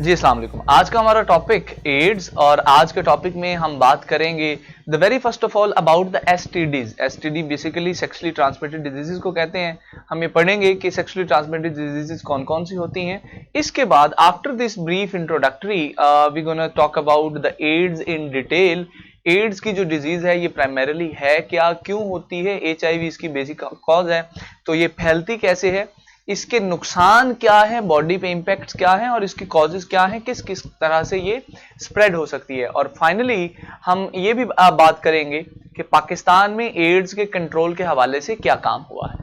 जी अस्सलाम वालेकुम। आज का हमारा टॉपिक एड्स और आज के टॉपिक में हम बात करेंगे the very first of all about the STDs. STD basically sexually transmitted diseases को कहते हैं। हम ये पढ़ेंगे कि सेक्सुअली ट्रांसमिटेड डिजीजेस कौन कौन सी होती हैं। इसके बाद after this brief introductory we gonna talk about the AIDS in detail. AIDS की जो डिजीज है ये प्राइमरीली है क्या, क्यों होती है, HIV इसकी बेसिक कॉज है, तो ये फैलती कैसे है, इसके नुकसान क्या है, बॉडी पे इंपैक्ट क्या है और इसकी कॉजेज क्या है, किस किस तरह से ये स्प्रेड हो सकती है। और फाइनली हम ये भी बात करेंगे कि पाकिस्तान में एड्स के कंट्रोल के हवाले से क्या काम हुआ है।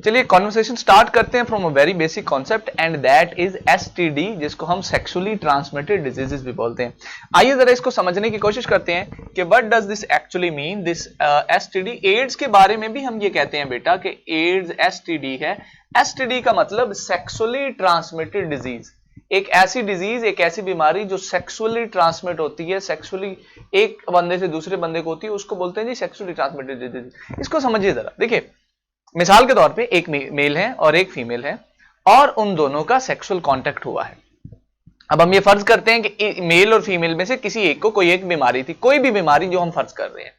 चलिए कॉन्वर्सेशन स्टार्ट करते हैं from a very basic concept and that is STD, जिसको हम सेक्सुअली ट्रांसमिटेड डिजीजेस भी बोलते हैं। आइए जरा इसको समझने की कोशिश करते हैं कि what does this actually mean, this STD. AIDS के बारे में भी हम ये कहते हैं बेटा कि एड्स एसटीडी है। एसटीडी का मतलब सेक्सुअली ट्रांसमिटेड डिजीज, एक ऐसी डिजीज, एक ऐसी बीमारी जो सेक्सुअली ट्रांसमिट होती है, सेक्सुअली एक बंदे से दूसरे बंदे को होती है, उसको बोलते हैं जी सेक्सुअली ट्रांसमिटेड डिजीज। इसको समझिए जरा। देखिए मिसाल के तौर पे एक मेल है और एक फीमेल है और उन दोनों का सेक्सुअल कांटेक्ट हुआ है। अब हम ये फर्ज करते हैं कि मेल और फीमेल में से किसी एक को कोई एक बीमारी थी, कोई भी बीमारी जो हम फर्ज कर रहे हैं,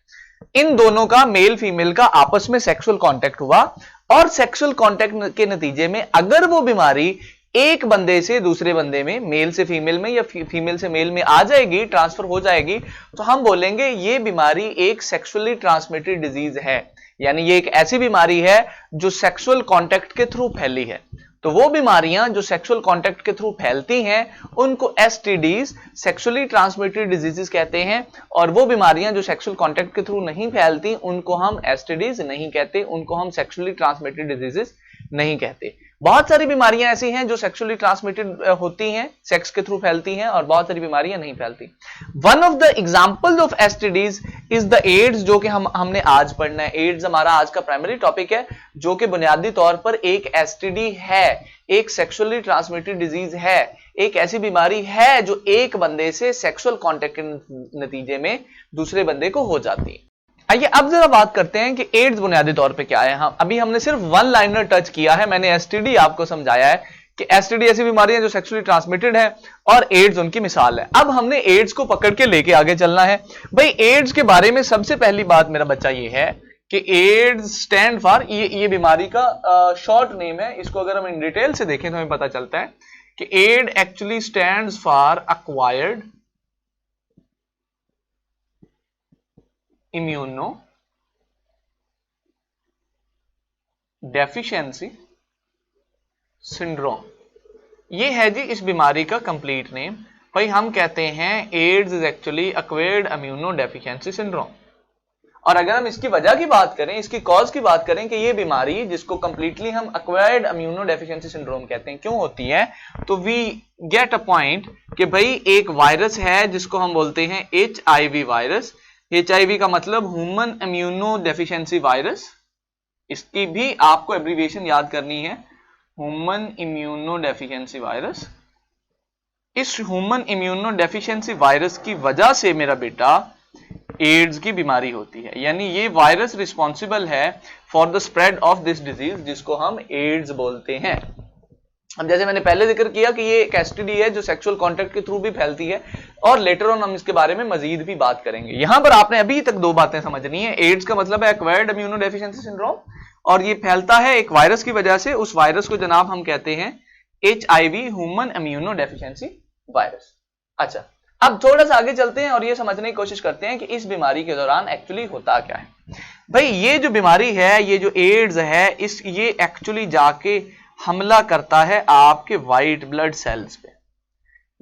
इन दोनों का मेल फीमेल का आपस में सेक्सुअल कांटेक्ट हुआ और सेक्सुअल कांटेक्ट के नतीजे में अगर वो बीमारी एक बंदे से दूसरे बंदे में, मेल से फीमेल में या फीमेल से मेल में आ जाएगी, ट्रांसफर हो जाएगी, तो हम बोलेंगे ये बीमारी एक सेक्सुअली ट्रांसमिटेड डिजीज है, यानी ये एक ऐसी बीमारी है जो सेक्सुअल कांटेक्ट के थ्रू फैली है। तो वो बीमारियां जो सेक्सुअल कांटेक्ट के थ्रू फैलती हैं उनको एसटीडीज, सेक्सुअली ट्रांसमिटेड डिजीजेस कहते हैं, और वो बीमारियां जो सेक्सुअल कांटेक्ट के थ्रू नहीं फैलती उनको हम एसटीडीज नहीं कहते, उनको हम सेक्सुअली ट्रांसमिटेड डिजीजेस नहीं कहते। बहुत सारी बीमारियां ऐसी हैं जो सेक्सुअली ट्रांसमिटेड होती हैं, सेक्स के थ्रू फैलती हैं, और बहुत सारी बीमारियां नहीं फैलती। One of the examples of STDs is the AIDS, जो कि हमने आज पढ़ना है। एड्स हमारा आज का प्राइमरी टॉपिक है, जो कि बुनियादी तौर पर एक एसटीडी है, एक सेक्सुअली ट्रांसमिटेड डिजीज है, एक ऐसी बीमारी है जो एक बंदे से सेक्सुअल कांटेक्ट के नतीजे में दूसरे बंदे को हो जाती है। आइए अब जरा बात करते हैं कि एड्स बुनियादी तौर पे क्या है। हाँ, अभी हमने सिर्फ वन लाइनर टच किया है, मैंने एसटीडी आपको समझाया है कि एसटीडी ऐसी बीमारी है जो सेक्सुअली ट्रांसमिटेड है और एड्स उनकी मिसाल है। अब हमने एड्स को पकड़ के लेके आगे चलना है। भाई एड्स के बारे में सबसे पहली बात मेरा बच्चा ये है कि एड्स स्टैंड फॉर, ये बीमारी का शॉर्ट नेम है। इसको अगर हम इन डिटेल से देखें तो हमें पता चलता है कि AIDS actually stands for acquired immunodeficiency syndrome. ये है जी इस बीमारी का कंप्लीट नेम। भाई हम कहते हैं AIDS is actually acquired immunodeficiency syndrome. और अगर हम इसकी वजह की बात करें, इसकी कॉज की बात करें कि ये बीमारी जिसको कंप्लीटली हम एक्वायर्ड इम्यूनो डेफिशिएंसी सिंड्रोम कहते हैं, क्यों होती है, तो वी गेट अ पॉइंट कि भाई एक वायरस है जिसको हम बोलते हैं HIV वायरस। HIV का मतलब ह्यूमन इम्यूनो डेफिशिएंसी वायरस, इसकी भी आपको एब्रीविएशन याद करनी है, ह्यूमन इम्यूनो डेफिशिएंसी वायरस। इस ह्यूमन इम्यूनो डेफिशिएंसी वायरस की वजह से मेरा बेटा एड्स की बीमारी होती है, यानी ये वायरस रिस्पॉन्सिबल है for the spread of this disease, जिसको हम एड्स बोलते हैं। अब जैसे मैंने पहले जिक्र किया कि ये एक एसटीडी है जो सेक्सुअल कांटेक्ट के थ्रू भी फैलती है, और लेटर ऑन हम इसके बारे में मजीद भी बात करेंगे। यहां पर आपने अभी तक दो बातें समझनी है। एड्स का मतलब है एक्वायर्ड इम्यूनो डेफिशिएंसी सिंड्रोम, और ये फैलता है एक वायरस की वजह से। उस वायरस को जनाब हम कहते हैं HIV, human immuno deficiency virus. अच्छा, अब थोड़ा सा आगे चलते हैं और ये समझने की कोशिश करते हैं कि इस बीमारी के दौरान एक्चुअली होता क्या है। भाई ये जो बीमारी है, ये जो एड्स है, ये एक्चुअली जाके हमला करता है आपके व्हाइट ब्लड सेल्स पे।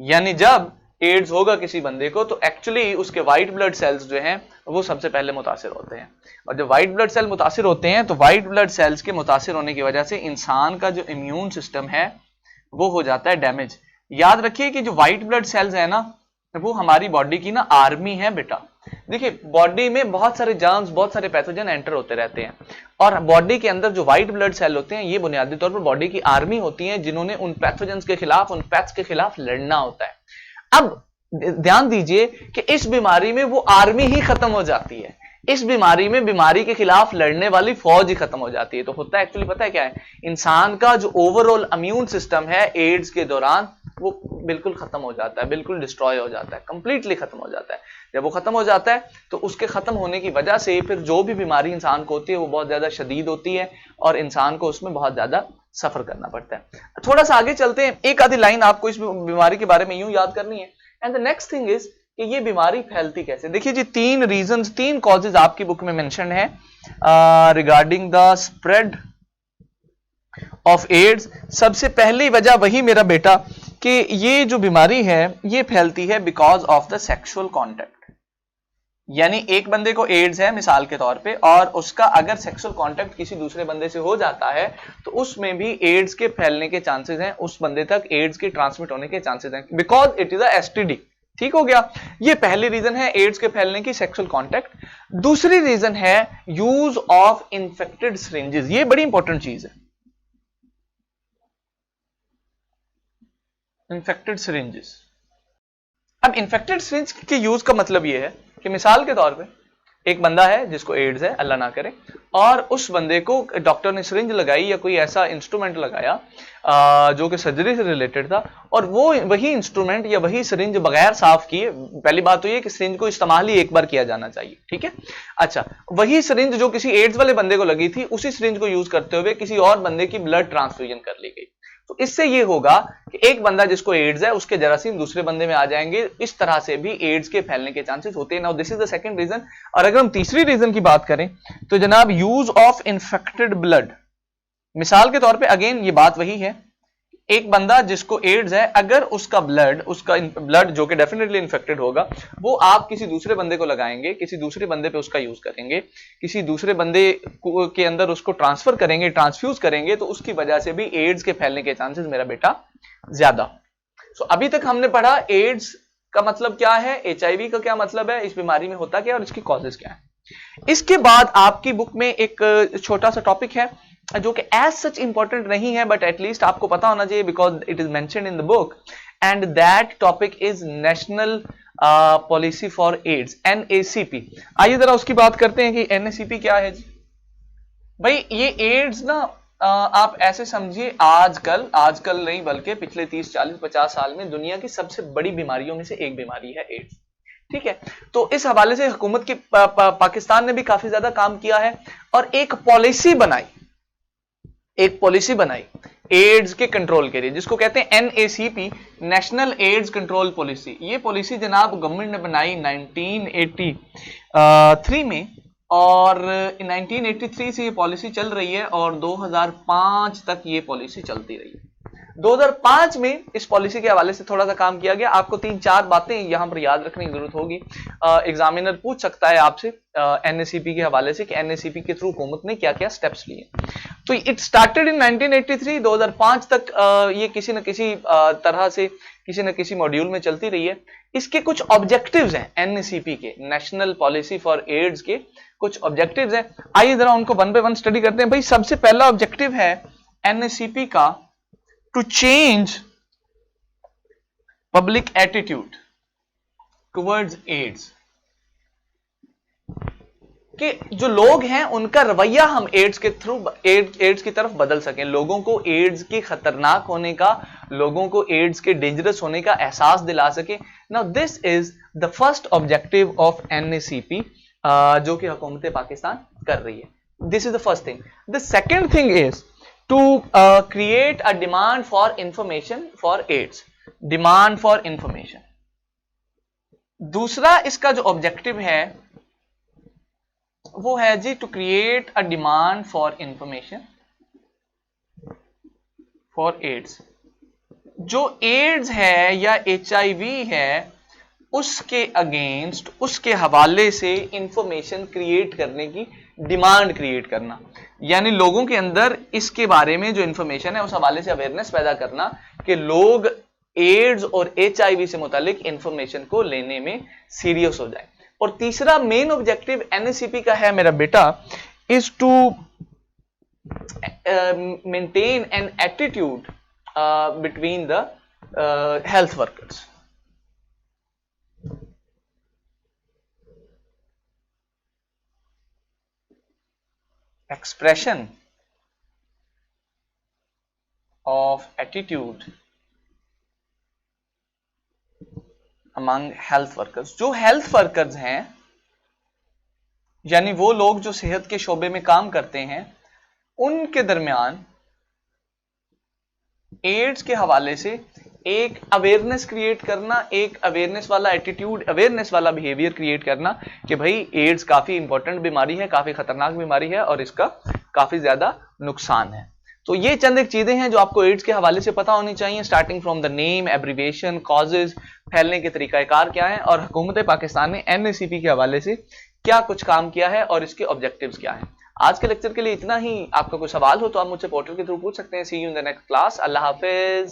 यानी जब एड्स होगा किसी बंदे को तो एक्चुअली उसके व्हाइट ब्लड सेल्स जो हैं वो सबसे पहले मुतासिर होते हैं, और जब व्हाइट ब्लड सेल मुतासिर होते हैं तो व्हाइट ब्लड सेल्स के मुतासिर होने की वजह से इंसान का जो इम्यून सिस्टम है वो हो जाता है डैमेज। याद रखिए कि जो व्हाइट ब्लड सेल्स है ना, वो हमारी बॉडी की ना आर्मी है बेटा। देखिए बॉडी में बहुत सारे जर्म्स, बहुत सारे पैथोजन एंटर होते रहते हैं, और बॉडी के अंदर जो व्हाइट ब्लड सेल होते हैं ये बुनियादी तौर पर बॉडी की आर्मी होती है, जिन्होंने उन पैथोजन्स के खिलाफ, उन पैथ्स के खिलाफ लड़ना होता है। अब ध्यान दीजिए कि इस बीमारी में वो आर्मी ही खत्म हो जाती है, इस बीमारी में बीमारी के खिलाफ लड़ने वाली फौज ही खत्म हो जाती है। तो होता है एक्चुअली पता है क्या है, इंसान का जो ओवरऑल इम्यून सिस्टम है एड्स के दौरान वो बिल्कुल खत्म हो जाता है, बिल्कुल डिस्ट्रॉय हो जाता है, कंप्लीटली खत्म हो जाता है। जब वो खत्म हो जाता है तो उसके खत्म होने की वजह से फिर जो भी बीमारी इंसान को होती है वो बहुत ज्यादा शदीद होती है और इंसान को उसमें बहुत ज्यादा सफर करना पड़ता है। थोड़ा सा आगे चलते हैं, एक आधी लाइन आपको इस बीमारी के बारे में यूं याद करनी है। And the next thing is कि ये बीमारी फैलती कैसे। देखिए जी, तीन रीजंस, तीन कॉजेज आपकी बुक में मेंशन है regarding the spread of AIDS. सबसे पहली वजह वही मेरा बेटा कि ये जो बीमारी है ये फैलती है because of the sexual contact. यानी एक बंदे को एड्स है मिसाल के तौर पे, और उसका अगर सेक्सुअल कांटेक्ट किसी दूसरे बंदे से हो जाता है तो उसमें भी एड्स के फैलने के चांसेस हैं, उस बंदे तक एड्स के ट्रांसमिट होने के चांसेस हैं, because it is a STD. ठीक हो गया, ये पहली रीजन है एड्स के फैलने की, सेक्सुअल कांटेक्ट। दूसरी रीजन है यूज ऑफ इंफेक्टेड सिरिंजेस। ये बड़ी इंपॉर्टेंट चीज है, इंफेक्टेड सिरिंजेस। अब इंफेक्टेड सिरिंज के यूज का मतलब यह है कि मिसाल के तौर पे एक बंदा है जिसको एड्स है, अल्लाह ना करे, और उस बंदे को डॉक्टर ने सिरिंज लगाई या कोई ऐसा इंस्ट्रूमेंट लगाया जो कि सर्जरी से रिलेटेड था, और वो वही इंस्ट्रूमेंट या वही सिरिंज बगैर साफ किए, पहली बात तो ये कि सिरिंज को इस्तेमाल ही एक बार किया जाना चाहिए, ठीक है। अच्छा, वही सिरिंज जो किसी एड्स वाले बंदे को लगी थी, उसी सिरिंज को यूज करते हुए किसी और बंदे की ब्लड ट्रांसफ्यूजन कर ली गई, तो इससे ये होगा कि एक बंदा जिसको एड्स है उसके जरासीम दूसरे बंदे में आ जाएंगे, इस तरह से भी एड्स के फैलने के चांसेस होते हैं। Now this is the second reason. और अगर हम तीसरी रीजन की बात करें तो जनाब यूज ऑफ इन्फेक्टेड ब्लड। मिसाल के तौर पे अगेन ये बात वही है, एक बंदा जिसको एड्स है, अगर उसका ब्लड जो कि डेफिनेटली इन्फेक्टेड होगा, वो आप किसी दूसरे बंदे को लगाएंगे, किसी दूसरे बंदे पे उसका यूज करेंगे, किसी दूसरे बंदे के अंदर उसको ट्रांसफर करेंगे, ट्रांसफ्यूज करेंगे, तो उसकी वजह से भी एड्स के फैलने के चांसेस मेरा बेटा ज्यादा। सो अभी तक हमने पढ़ा एड्स का मतलब क्या है, एचआईवी का क्या मतलब है, इस बीमारी में होता क्या है और इसकी कॉजेज क्या है। इसके बाद आपकी बुक में एक छोटा सा टॉपिक है जो कि एज सच इंपॉर्टेंट नहीं है, बट एटलीस्ट आपको पता होना चाहिए because it is mentioned in the book, and that topic is national policy for AIDS, NACP. आइए जरा उसकी बात करते हैं कि एनएसीपी क्या है जी। भाई ये एड्स ना आप ऐसे समझिए, आजकल नहीं बल्कि पिछले 30 40 50 साल में दुनिया की सबसे बड़ी बीमारियों में से एक बीमारी है एड्स। ठीक है, तो इस हवाले से हुकूमत की पाकिस्तान ने भी काफी ज्यादा काम किया है और एक पॉलिसी बनाई एड्स के कंट्रोल के लिए, जिसको कहते हैं NAACP, national AIDS control policy. ये पॉलिसी जनाब गवर्नमेंट ने बनाई 1983 में, और 1983 से ये पॉलिसी चल रही है और 2005 तक ये पॉलिसी चलती रही है। 2005 में इस पॉलिसी के हवाले से थोड़ा सा काम किया गया। आपको 3-4 बातें यहां पर याद रखने की जरूरत होगी। एग्जामिनर पूछ सकता है आपसे एनएसीपी के हवाले से कि एनएसीपी के थ्रू हुकूमत ने क्या क्या स्टेप्स लिए। तो इट स्टार्टेड इन 1983, 2005 तक ये किसी न किसी तरह से किसी न किसी मॉड्यूल में चलती रही है। इसके कुछ ऑब्जेक्टिव्स हैं, एनएसीपी के, नेशनल पॉलिसी फॉर एड्स के कुछ ऑब्जेक्टिव्स हैं। आइए जरा उनको वन बाय वन स्टडी करते हैं। भाई सबसे पहला ऑब्जेक्टिव है एनएसीपी का, to change public attitude towards AIDS, कि जो लोग हैं उनका रवैया हम एड्स के थ्रू एड्स की तरफ बदल सकें, लोगों को एड्स के खतरनाक होने का, लोगों को एड्स के डेंजरस होने का एहसास दिला सके। Now this is the first objective of NACP जो कि हुकूमत पाकिस्तान कर रही है। This is the first thing. The second thing is to create a demand for information for AIDS, demand for information. दूसरा इसका जो ऑब्जेक्टिव है वो है जी, to create a demand for information for AIDS. जो एड्स है या एचआईवी है उसके अगेंस्ट, उसके हवाले से इंफॉर्मेशन क्रिएट करने की डिमांड क्रिएट करना, यानी लोगों के अंदर इसके बारे में जो इंफॉर्मेशन है उस हवाले से अवेयरनेस पैदा करना कि लोग एड्स और एचआईवी से मुतालिक इंफॉर्मेशन को लेने में सीरियस हो जाए। और तीसरा मेन ऑब्जेक्टिव एनएसीपी का है मेरा बेटा, is to maintain an attitude between the health workers. expression of attitude among health workers, जो हेल्थ वर्कर्स हैं यानी वो लोग जो सेहत के शोबे में काम करते हैं, उनके दरमियान एड्स के हवाले से एक अवेयरनेस क्रिएट करना, एक अवेयरनेस वाला एटीट्यूड, अवेयरनेस वाला बिहेवियर क्रिएट करना कि भाई एड्स काफी इंपॉर्टेंट बीमारी है, काफी खतरनाक बीमारी है और इसका काफी ज्यादा नुकसान है। तो ये चंद एक चीजें हैं जो आपको एड्स के हवाले से पता होनी चाहिए, starting from the name, abbreviation, causes, फैलने के तरीकाकार क्या है और हुकूमत पाकिस्तान ने एनएसीपी के हवाले से क्या कुछ काम किया है और इसके ऑब्जेक्टिव्स क्या हैं। आज के लेक्चर के लिए इतना ही। आपका कोई सवाल हो तो आप मुझसे पोर्टल के थ्रू पूछ सकते हैं। See you in the next class. Allah Hafiz.